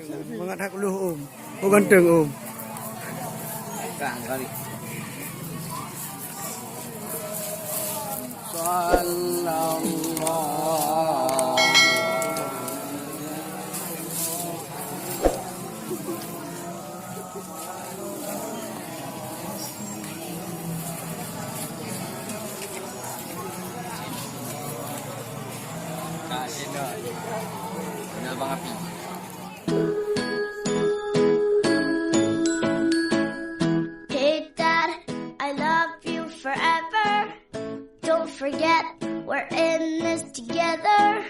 Mengadhak dulu Oh ganteng Kang kali. Sallallahu. Kak Cendol. Kenal Bang Api. Hey Dad, I love you forever. Don't forget we're in this together.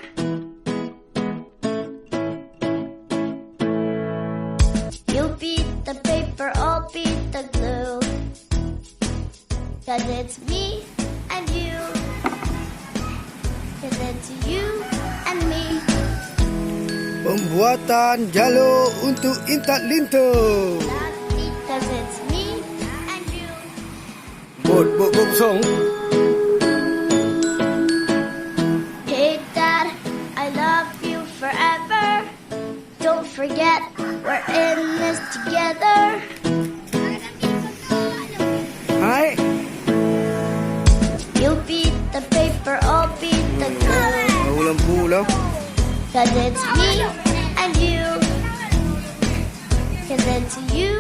You beat the paper, I'll beat the glue. 'Cause it's me and you. 'Cause it's you and me. Pembuatan jalur untuk Intat Linto. Cause it's me and you. Bot song. Hey Dad, I love you forever. Don't forget we're in this together. Hai. You beat the paper, I'll beat the glue. Tahu lampu lah. 'Cause it's me and you. 'Cause it's you